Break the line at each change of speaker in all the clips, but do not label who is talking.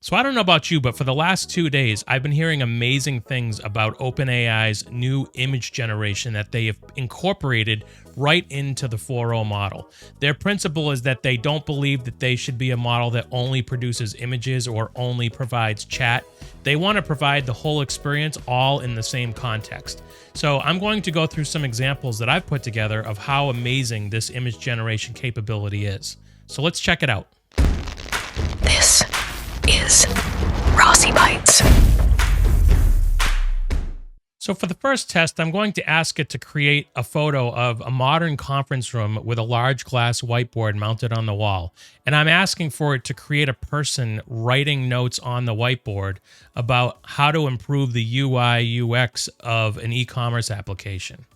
So I don't know about you, but for the last 2 days, I've been hearing amazing things about OpenAI's new image generation that they have incorporated right into the 4.0 model. Their principle is that they don't believe that they should be a model that only produces images or only provides chat. They want to provide the whole experience all in the same context. So I'm going to go through some examples that I've put together of how amazing this image generation capability is. So let's check it out.
This is Rossi Bites.
So for the first test, I'm going to ask it to create a photo of a modern conference room with a large glass whiteboard mounted on the wall. And I'm asking for it to create a person writing notes on the whiteboard about how to improve the UI, UX of an e-commerce application.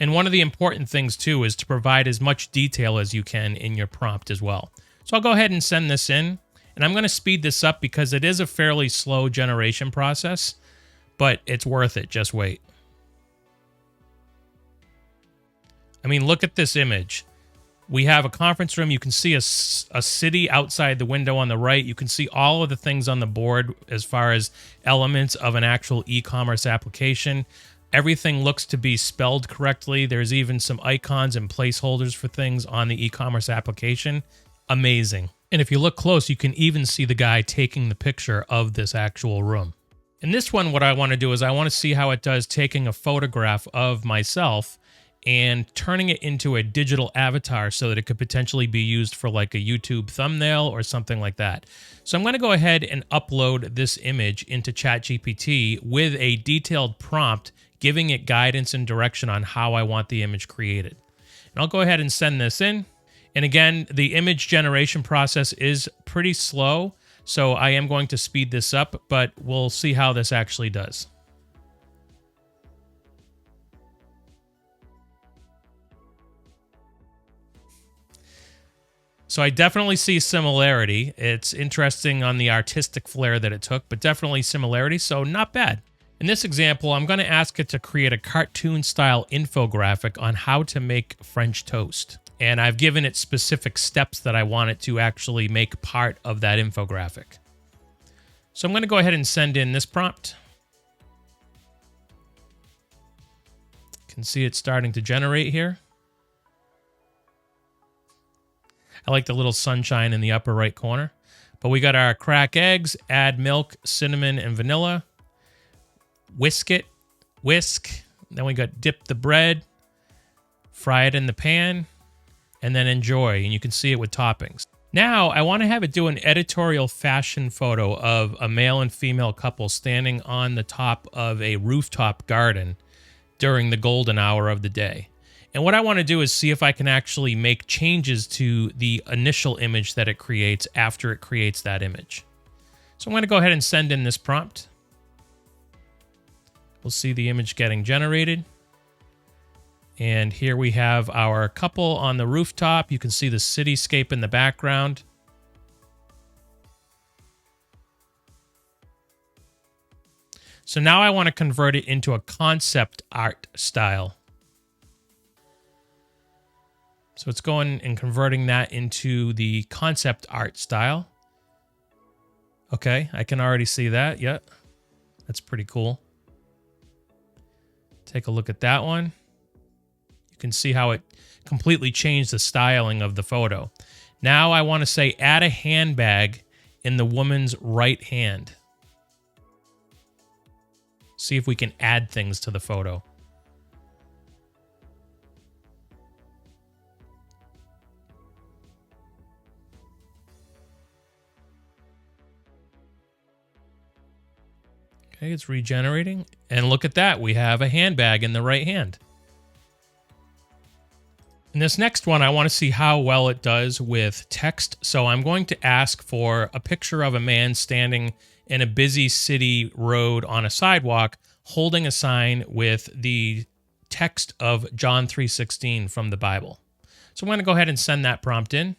And one of the important things too is to provide as much detail as you can in your prompt as well. So I'll go ahead and send this in. And I'm going to speed this up because it is a fairly slow generation process, but it's worth it. Just wait. I mean, look at this image. We have a conference room. You can see a city outside the window on the right. You can see all of the things on the board as far as elements of an actual e-commerce application. Everything looks to be spelled correctly. There's even some icons and placeholders for things on the e-commerce application. Amazing. And if you look close, you can even see the guy taking the picture of this actual room. In this one, what I want to do is I want to see how it does taking a photograph of myself and turning it into a digital avatar so that it could potentially be used for like a YouTube thumbnail or something like that. So I'm going to go ahead and upload this image into ChatGPT with a detailed prompt, giving it guidance and direction on how I want the image created. And I'll go ahead and send this in. And again, the image generation process is pretty slow, so I am going to speed this up, but we'll see how this actually does. So I definitely see similarity. It's interesting on the artistic flair that it took, but definitely similarity, so not bad. In this example, I'm going to ask it to create a cartoon-style infographic on how to make French toast. And I've given it specific steps that I want it to actually make part of that infographic. So I'm going to go ahead and send in this prompt. You can see it starting to generate here. I like the little sunshine in the upper right corner. But we got our crack eggs, add milk, cinnamon, and vanilla. Whisk it, whisk. Then we got dip the bread, fry it in the pan, and then enjoy. And you can see it with toppings. Now I want to have it do an editorial fashion photo of a male and female couple standing on the top of a rooftop garden during the golden hour of the day. And what I want to do is see if I can actually make changes to the initial image that it creates after it creates that image. So I'm going to go ahead and send in this prompt. We'll see the image getting generated. And here we have our couple on the rooftop. You can see the cityscape in the background. So now I want to convert it into a concept art style. So it's going and converting that into the concept art style. Okay, I can already see that. Yep, that's pretty cool. Take a look at that one. You can see how it completely changed the styling of the photo. Now I want to say add a handbag in the woman's right hand. See if we can add things to the photo. Okay, it's regenerating. And look at that. We have a handbag in the right hand. In this next one, I want to see how well it does with text. So I'm going to ask for a picture of a man standing in a busy city road on a sidewalk, holding a sign with the text of John 3:16 from the Bible. So I'm going to go ahead and send that prompt in.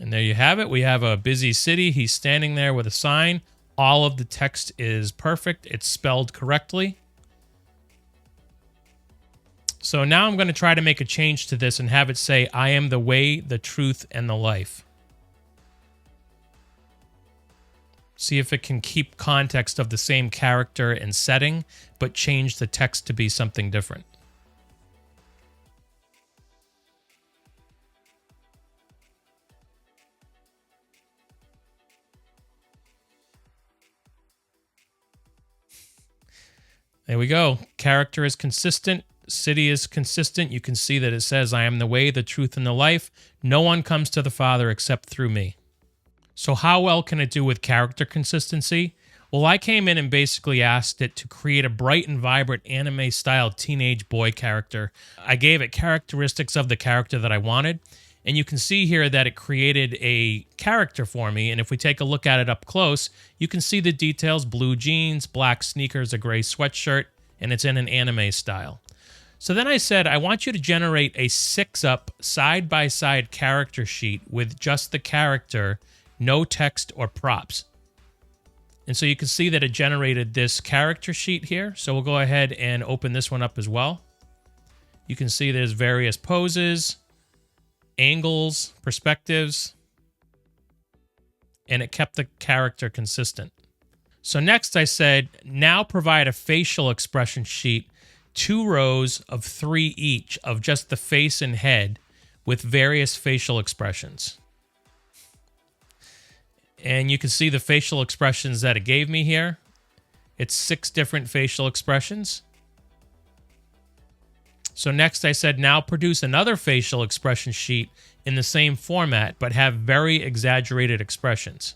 And there you have it. We have a busy city. He's standing there with a sign. all of the text is perfect. It's spelled correctly. So now I'm going to try to make a change to this and have it say, I am the way, the truth, and the life. See if it can keep context of the same character and setting, but change the text to be something different. There we go. Character is consistent. City is consistent. You can see that it says, I am the way, the truth, and the life. No one comes to the Father except through me. So how well can it do with character consistency? Well, I came in and basically asked it to create a bright and vibrant anime-style teenage boy character. I gave it characteristics of the character that I wanted, and you can see here that it created a character for me, and if we take a look at it up close, you can see the details: blue jeans, black sneakers, a gray sweatshirt, and it's in an anime style. So then I said, I want you to generate a 6-up side-by-side character sheet with just the character, no text or props. And so you can see that it generated this character sheet here. So we'll go ahead and open this one up as well. You can see there's various poses, angles, perspectives, and it kept the character consistent. So next I said, now provide a facial expression sheet, 2 rows of 3 each of just the face and head with various facial expressions. And you can see the facial expressions that it gave me here. It's 6 different facial expressions. So next I said, now produce another facial expression sheet in the same format, but have very exaggerated expressions.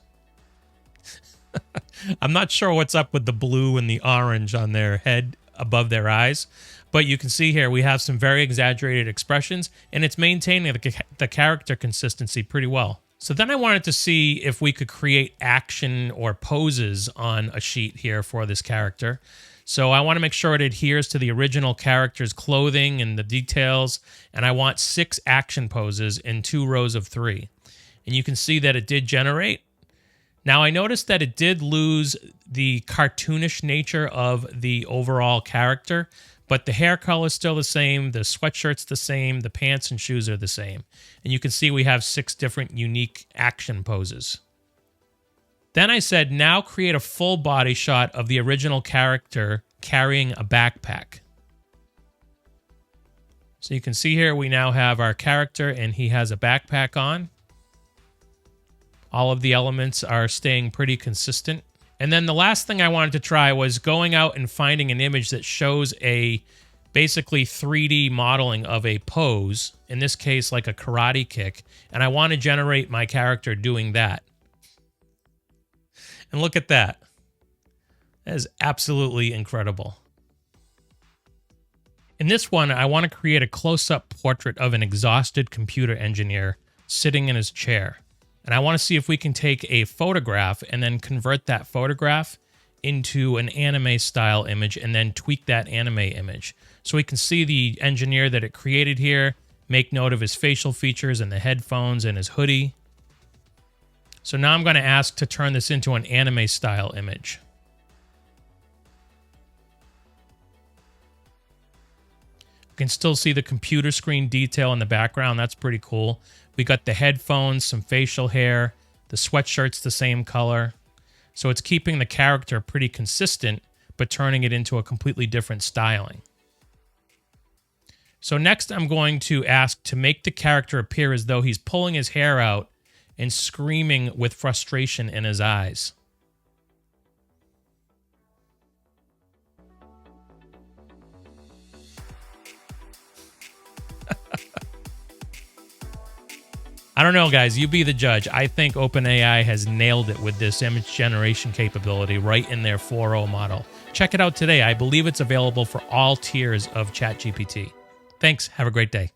I'm not sure what's up with the blue and the orange on their head above their eyes, but you can see here we have some very exaggerated expressions, and it's maintaining the character consistency pretty well. So then I wanted to see if we could create action or poses on a sheet here for this character. So I want to make sure it adheres to the original character's clothing and the details, and I want 6 action poses in 2 rows of 3. And you can see that it did generate. Now I noticed that it did lose the cartoonish nature of the overall character, but the hair color is still the same, the sweatshirt's the same, the pants and shoes are the same. And you can see we have 6 different unique action poses. Then I said, now create a full body shot of the original character carrying a backpack. So you can see here we now have our character and he has a backpack on. All of the elements are staying pretty consistent. And then the last thing I wanted to try was going out and finding an image that shows a basically 3D modeling of a pose, in this case like a karate kick, and I want to generate my character doing that. And look at that. That is absolutely incredible. In this one, I want to create a close-up portrait of an exhausted computer engineer sitting in his chair. And I want to see if we can take a photograph and then convert that photograph into an anime style image and then tweak that anime image. So we can see the engineer that it created here, make note of his facial features and the headphones and his hoodie. So now I'm going to ask to turn this into an anime style image. You can still see the computer screen detail in the background. That's pretty cool. We got the headphones, some facial hair. The sweatshirt's the same color. So it's keeping the character pretty consistent, but turning it into a completely different styling. So next I'm going to ask to make the character appear as though he's pulling his hair out and screaming with frustration in his eyes. I don't know, guys. You be the judge. I think OpenAI has nailed it with this image generation capability right in their 4.0 model. Check it out today. I believe it's available for all tiers of ChatGPT. Thanks. Have a great day.